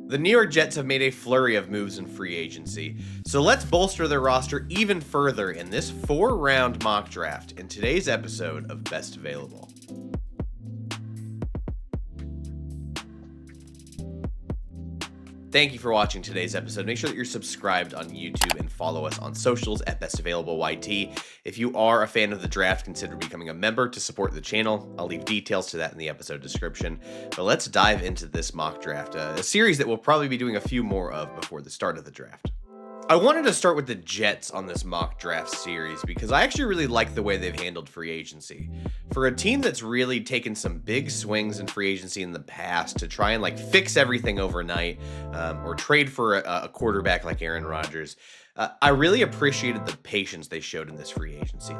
The New York Jets have made a flurry of moves in free agency, so let's bolster their roster even further in this 4-round mock draft in today's episode of Best Available. Thank you for watching today's episode. Make sure that you're subscribed on YouTube and follow us on socials at BestAvailableYT. If you are a fan of the draft, consider becoming a member to support the channel. I'll leave details to that in the episode description. But let's dive into this mock draft, a series that we'll probably be doing a few more of before the start of the draft. I wanted to start with the Jets on this mock draft series because I actually really like the way they've handled free agency. For a team that's really taken some big swings in free agency in the past to try and fix everything overnight or trade for a quarterback like Aaron Rodgers, I really appreciated the patience they showed in this free agency.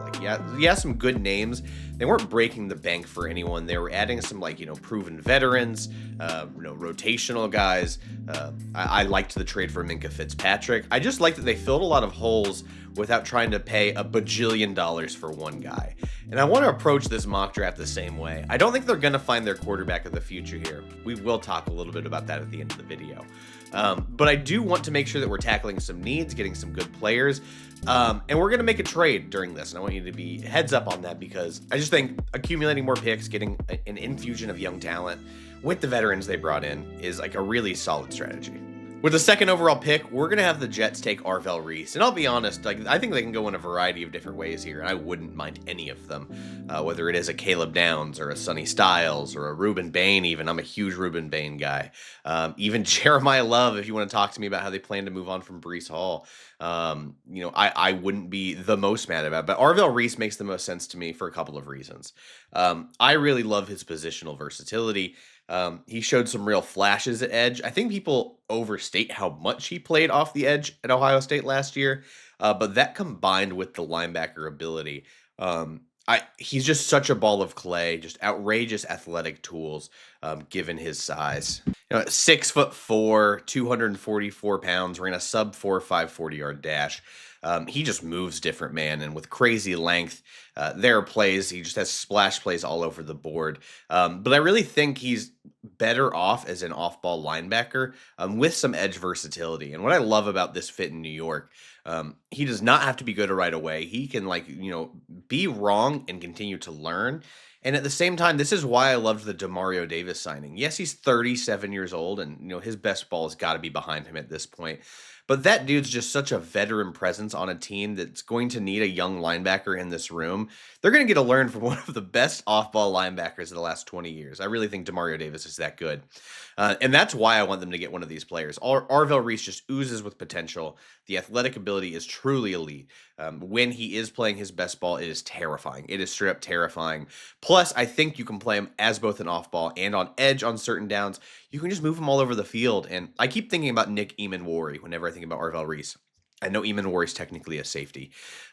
Some good names. They weren't breaking the bank for anyone. They were adding some proven veterans, rotational guys. I liked the trade for Minkah Fitzpatrick. I just like that they filled a lot of holes without trying to pay $1 bajillion for one guy. And I want to approach this mock draft the same way. I don't think they're going to find their quarterback of the future here. We will talk a little bit about that at the end of the video. But I do want to make sure that we're tackling some needs, getting some good players, and we're going to make a trade during this. And I want you to be heads up on that because I just think accumulating more picks, getting an infusion of young talent with the veterans they brought in is a really solid strategy. With the second overall pick, we're going to have the Jets take Arvell Reese. And I'll be honest, I think they can go in a variety of different ways here, and I wouldn't mind any of them. Whether it is a Caleb Downs or a Sonny Styles or a Ruben Bain even. I'm a huge Ruben Bain guy. Even Jeremiah Love, if you want to talk to me about how they plan to move on from Breece Hall. I wouldn't be the most mad about it. But Arvell Reese makes the most sense to me for a couple of reasons. I really love his positional versatility. He showed some real flashes at edge. I think people overstate how much he played off the edge at Ohio State last year, but that combined with the linebacker ability, he's just such a ball of clay, just outrageous athletic tools, given his size. 6'4", 244 pounds, ran a sub 4.5 40-yard dash. He just moves different, man, and with crazy length. There are plays, he just has splash plays all over the board. But I really think he's better off as an off-ball linebacker with some edge versatility. And what I love about this fit in New York, he does not have to be good right away. He can be wrong and continue to learn. And at the same time, this is why I loved the Demario Davis signing. Yes, he's 37 years old, and his best ball has got to be behind him at this point. But that dude's just such a veteran presence on a team that's going to need a young linebacker in this room. They're going to get to learn from one of the best off-ball linebackers of the last 20 years. I really think Demario Davis is that good. And that's why I want them to get one of these players. Arvell Reese just oozes with potential. The athletic ability is truly elite. When he is playing his best ball, it is terrifying. It is straight up terrifying. Plus, I think you can play him as both an off-ball and on edge on certain downs. You can just move him all over the field. And I keep thinking about Nick Emmanuel whenever I think about Arvell Reese. I know Emmanuel is technically a safety,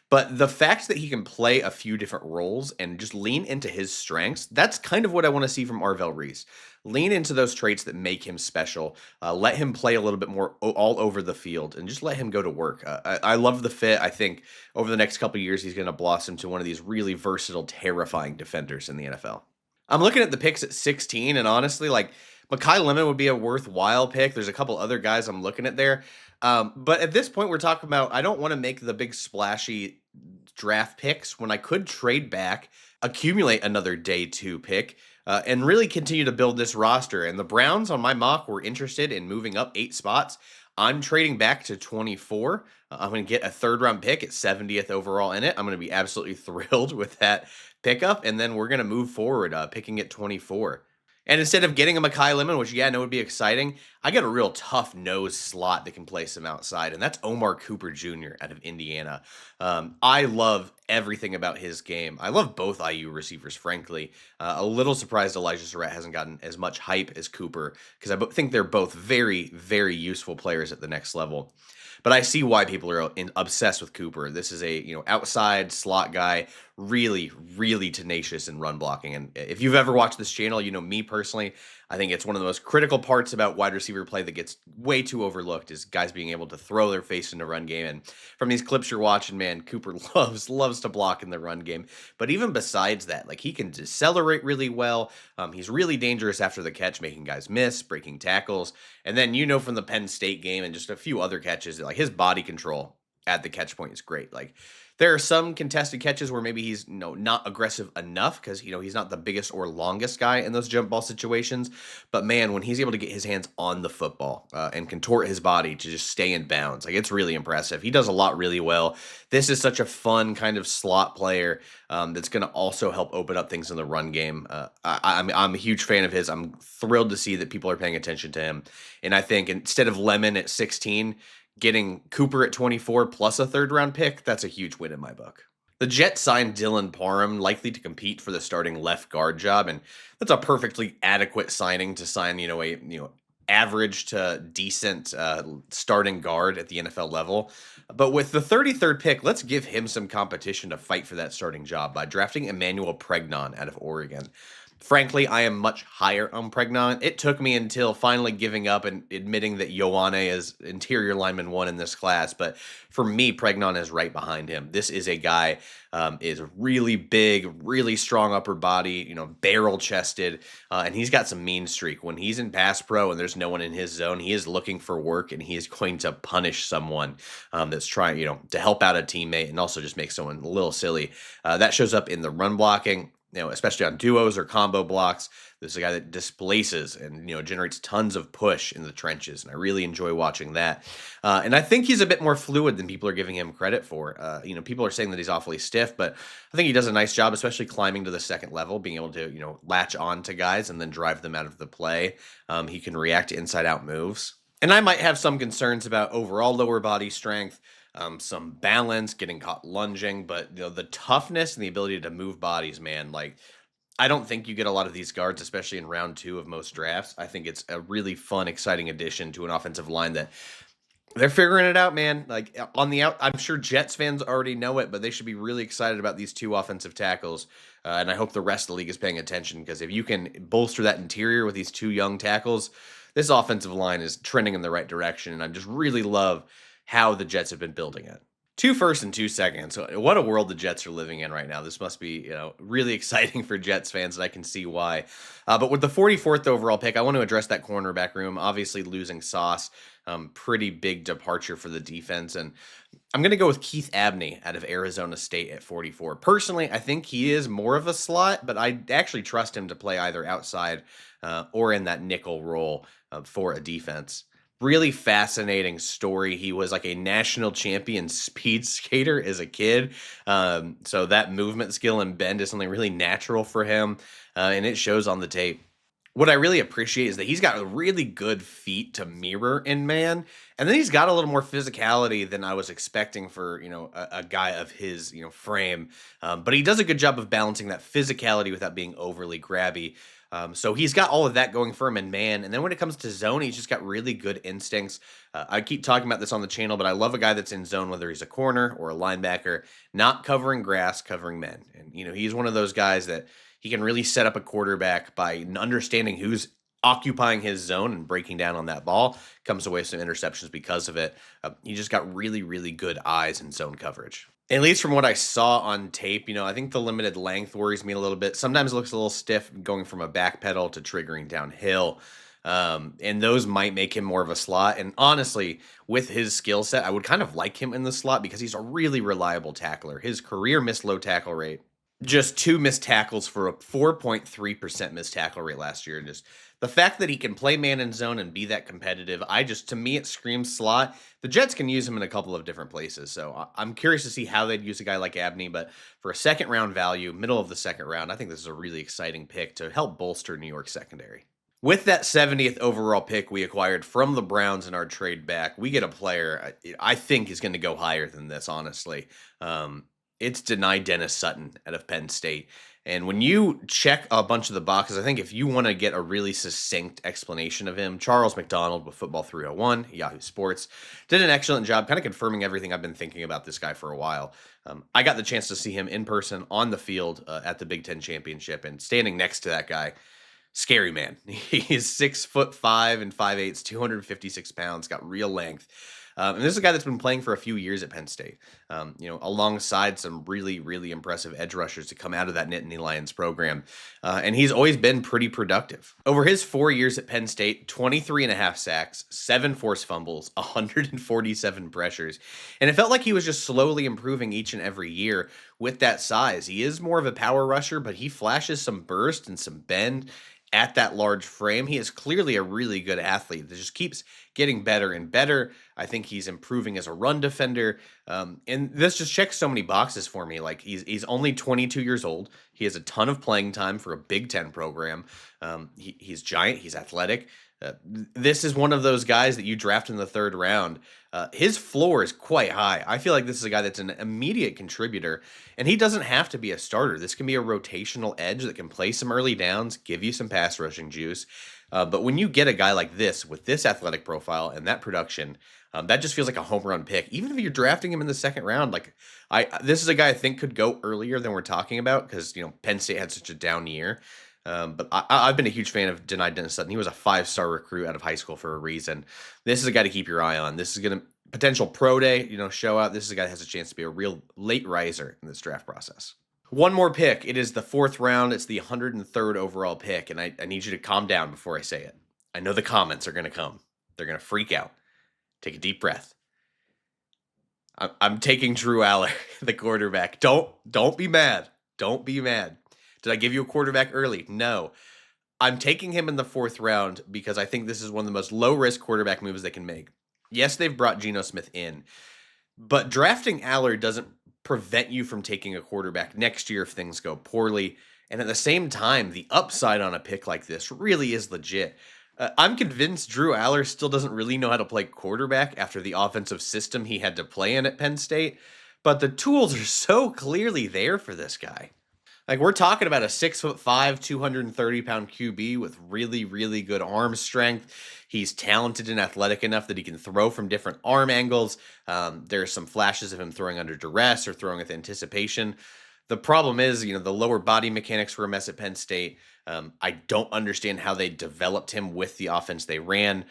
but the fact that he can play a few different roles and just lean into his strengths, that's kind of what I want to see from Arvell Reese. Lean into those traits that make him special. Let him play a little bit more all over the field and just let him go to work. I love the fit. I think over the next couple of years, he's going to blossom to one of these really versatile, terrifying defenders in the NFL. I'm looking at the picks at 16, and honestly, Mekhi Lemon would be a worthwhile pick. There's a couple other guys I'm looking at there. But at this point, we're talking about, I don't want to make the big splashy draft picks when I could trade back, accumulate another day 2 pick, and really continue to build this roster. And the Browns on my mock were interested in moving up 8 spots. I'm trading back to 24. I'm going to get a 3rd-round pick at 70th overall in it. I'm going to be absolutely thrilled with that pickup. And then we're going to move forward, picking at 24. And instead of getting a Mekhi Lemon, which, yeah, I know would be exciting, I got a real tough nose slot that can place him outside, and that's Omar Cooper Jr. out of Indiana. I love everything about his game. I love both IU receivers, frankly. A little surprised Elijah Surratt hasn't gotten as much hype as Cooper, because I think they're both very, very useful players at the next level. But I see why people are obsessed with Cooper. This is a outside slot guy, really, really tenacious in run blocking. And if you've ever watched this channel, me personally, I think it's one of the most critical parts about wide receiver play that gets way too overlooked is guys being able to throw their face into run game. And from these clips you're watching, man, Cooper loves to block in the run game. But even besides that, like he can decelerate really well. He's really dangerous after the catch, making guys miss, breaking tackles. And then from the Penn State game and just a few other catches, like his body control at the catch point is great. Like there are some contested catches where maybe he's not aggressive enough because he's not the biggest or longest guy in those jump ball situations. But man, when he's able to get his hands on the football and contort his body to just stay in bounds, like it's really impressive. He does a lot really well. This is such a fun kind of slot player that's going to also help open up things in the run game. I'm a huge fan of his. I'm thrilled to see that people are paying attention to him. And I think instead of Lemon at 16, getting Cooper at 24 plus a third-round pick, that's a huge win in my book. The Jets signed Dylan Parham, likely to compete for the starting left guard job, and that's a perfectly adequate signing to sign, a average to decent starting guard at the NFL level. But with the 33rd pick, let's give him some competition to fight for that starting job by drafting Emmanuel Pregnon out of Oregon. Frankly, I am much higher on Pregnon. It took me until finally giving up and admitting that Ioane is interior lineman 1 in this class. But for me, Pregnon is right behind him. This is a guy is really big, really strong upper body, barrel chested, and he's got some mean streak. When he's in pass pro and there's no one in his zone, he is looking for work and he is going to punish someone that's trying, to help out a teammate and also just make someone a little silly. That shows up in the run blocking. Especially on duos or combo blocks. This is a guy that displaces and, generates tons of push in the trenches. And I really enjoy watching that. And I think he's a bit more fluid than people are giving him credit for. People are saying that he's awfully stiff, but I think he does a nice job, especially climbing to the second level, being able to, latch on to guys and then drive them out of the play. He can react to inside out moves. And I might have some concerns about overall lower body strength. Some balance, getting caught lunging, but the toughness and the ability to move bodies, man, like I don't think you get a lot of these guards, especially in round 2 of most drafts. I think it's a really fun, exciting addition to an offensive line that they're figuring it out, man. Like on the out, I'm sure Jets fans already know it, but they should be really excited about these 2 offensive tackles. And I hope the rest of the league is paying attention because if you can bolster that interior with these 2 young tackles, this offensive line is trending in the right direction. And I just really love how the Jets have been building it. 2 firsts and 2 seconds. So what a world the Jets are living in right now. This must be, really exciting for Jets fans, and I can see why. But with the 44th overall pick, I want to address that cornerback room. Obviously, losing Sauce, pretty big departure for the defense. And I'm going to go with Keith Abney out of Arizona State at 44. Personally, I think he is more of a slot, but I actually trust him to play either outside or in that nickel role for a defense. Really fascinating story. He was like a national champion speed skater as a kid. So that movement skill and bend is something really natural for him. And it shows on the tape. What I really appreciate is that he's got really good feet to mirror in man. And then he's got a little more physicality than I was expecting for, a guy of his, frame. But he does a good job of balancing that physicality without being overly grabby. So he's got all of that going for him in man. And then when it comes to zone, he's just got really good instincts. I keep talking about this on the channel, but I love a guy that's in zone, whether he's a corner or a linebacker, not covering grass, covering men. And, he's one of those guys that he can really set up a quarterback by understanding who's occupying his zone and breaking down on that ball. Comes away with some interceptions because of it. He just got really, really good eyes in zone coverage. At least from what I saw on tape, I think the limited length worries me a little bit. Sometimes it looks a little stiff going from a back pedal to triggering downhill. And those might make him more of a slot. And honestly, with his skill set, I would kind of like him in the slot because he's a really reliable tackler. His career missed low tackle rate, just 2 missed tackles for a 4.3% missed tackle rate last year. Just the fact that he can play man in zone and be that competitive, to me, it screams slot. The Jets can use him in a couple of different places. So I'm curious to see how they'd use a guy like Abney. But for a second round value, middle of the second round, I think this is a really exciting pick to help bolster New York's secondary. With that 70th overall pick we acquired from the Browns in our trade back, we get a player I think is going to go higher than this, honestly. It's denied Dennis-Sutton out of Penn State. And when you check a bunch of the boxes, I think if you want to get a really succinct explanation of him, Charles McDonald with Football 301, Yahoo Sports, did an excellent job kind of confirming everything I've been thinking about this guy for a while. I got the chance to see him in person on the field at the Big Ten Championship, and standing next to that guy, scary man. He's 6'5" and 5'8", 256 pounds, got real length. And this is a guy that's been playing for a few years at Penn State, alongside some really, really impressive edge rushers to come out of that Nittany Lions program. And he's always been pretty productive. Over his 4 years at Penn State, 23 and a half sacks, 7 forced fumbles, 147 pressures. And it felt like he was just slowly improving each and every year with that size. He is more of a power rusher, but he flashes some burst and some bend at that large frame. He is clearly a really good athlete that just keeps getting better and better. I think he's improving as a run defender. And this just checks so many boxes for me. Like he's only 22 years old. He has a ton of playing time for a Big Ten program. He's giant. He's athletic. This is one of those guys that you draft in the third round. His floor is quite high. I feel like this is a guy that's an immediate contributor, and he doesn't have to be a starter. This can be a rotational edge that can play some early downs, give you some pass rushing juice. But when you get a guy like this with this athletic profile and that production, that just feels like a home run pick. Even if you're drafting him in the second round, this is a guy I think could go earlier than we're talking about because Penn State had such a down year. But I've been a huge fan of Dennis-Sutton. He was a 5-star recruit out of high school for a reason. This is a guy to keep your eye on. This is going to potential pro day, show out. This is a guy that has a chance to be a real late riser in this draft process. One more pick. It is the 4th round. It's the 103rd overall pick. And I need you to calm down before I say it. I know the comments are going to come. They're going to freak out. Take a deep breath. I'm taking Drew Allar, the quarterback. Don't be mad. Don't be mad. Did I give you a quarterback early? No. I'm taking him in the 4th round because I think this is one of the most low-risk quarterback moves they can make. Yes, they've brought Geno Smith in, but drafting Allar doesn't prevent you from taking a quarterback next year if things go poorly. And at the same time, the upside on a pick like this really is legit. I'm convinced Drew Allar still doesn't really know how to play quarterback after the offensive system he had to play in at Penn State, but the tools are so clearly there for this guy. Like, we're talking about a 6'5", 230-pound QB with really, really good arm strength. He's talented and athletic enough that he can throw from different arm angles. There's some flashes of him throwing under duress or throwing with anticipation. The problem is, the lower body mechanics were a mess at Penn State. I don't understand how they developed him with the offense they ran.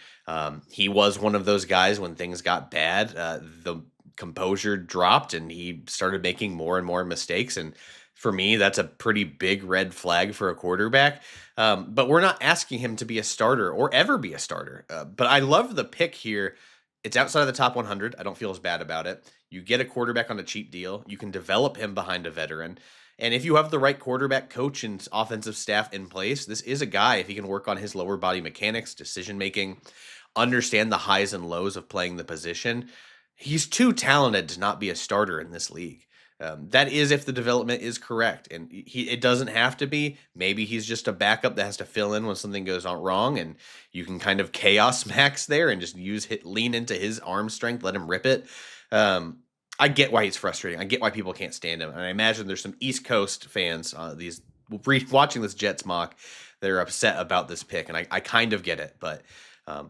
He was one of those guys when things got bad, the composure dropped and he started making more and more mistakes. And for me, that's a pretty big red flag for a quarterback. But we're not asking him to be a starter or ever be a starter. But I love the pick here. It's outside of the top 100. I don't feel as bad about it. You get a quarterback on a cheap deal. You can develop him behind a veteran. And if you have the right quarterback coach and offensive staff in place, this is a guy, if he can work on his lower body mechanics, decision-making, understand the highs and lows of playing the position, he's too talented to not be a starter in this league. That is if the development is correct, and it doesn't have to be. Maybe he's just a backup that has to fill in when something goes on wrong, and you can kind of chaos max there and just lean into his arm strength, let him rip it. I get why he's frustrating. I get why people can't stand him, and I imagine there's some East Coast fans watching this Jets mock that are upset about this pick, and I kind of get it, but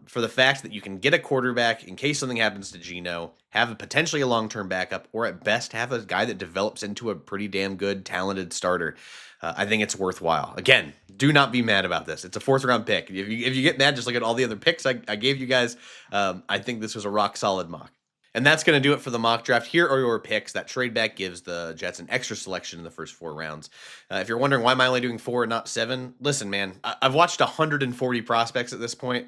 for the fact that you can get a quarterback in case something happens to Geno, have potentially a long-term backup, or at best have a guy that develops into a pretty damn good, talented starter, I think it's worthwhile. Again, do not be mad about this. It's a 4th-round pick. If you get mad, just look at all the other picks I gave you guys. I think this was a rock-solid mock. And that's going to do it for the mock draft. Here are your picks. That trade back gives the Jets an extra selection in the first 4 rounds. If you're wondering why am I only doing 4 and not 7, listen, man, I've watched 140 prospects at this point.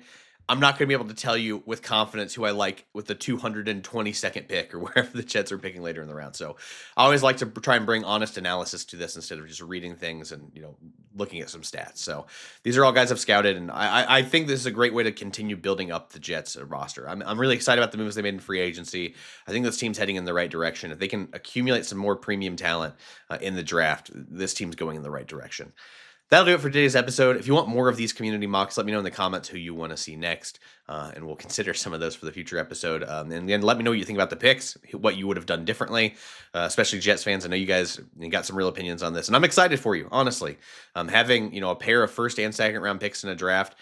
I'm not going to be able to tell you with confidence who I like with the 222nd pick or wherever the Jets are picking later in the round. So I always like to try and bring honest analysis to this instead of just reading things and, looking at some stats. So these are all guys I've scouted, and I think this is a great way to continue building up the Jets roster. I'm really excited about the moves they made in free agency. I think this team's heading in the right direction. If they can accumulate some more premium talent in the draft, this team's going in the right direction. That'll do it for today's episode. If you want more of these community mocks, let me know in the comments who you want to see next, and we'll consider some of those for the future episode. And then let me know what you think about the picks, what you would have done differently, especially Jets fans. I know you guys got some real opinions on this, and I'm excited for you, honestly. Having a pair of 1st and 2nd round picks in a draft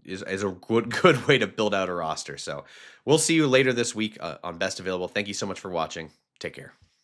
is a good way to build out a roster. So we'll see you later this week on Best Available. Thank you so much for watching. Take care.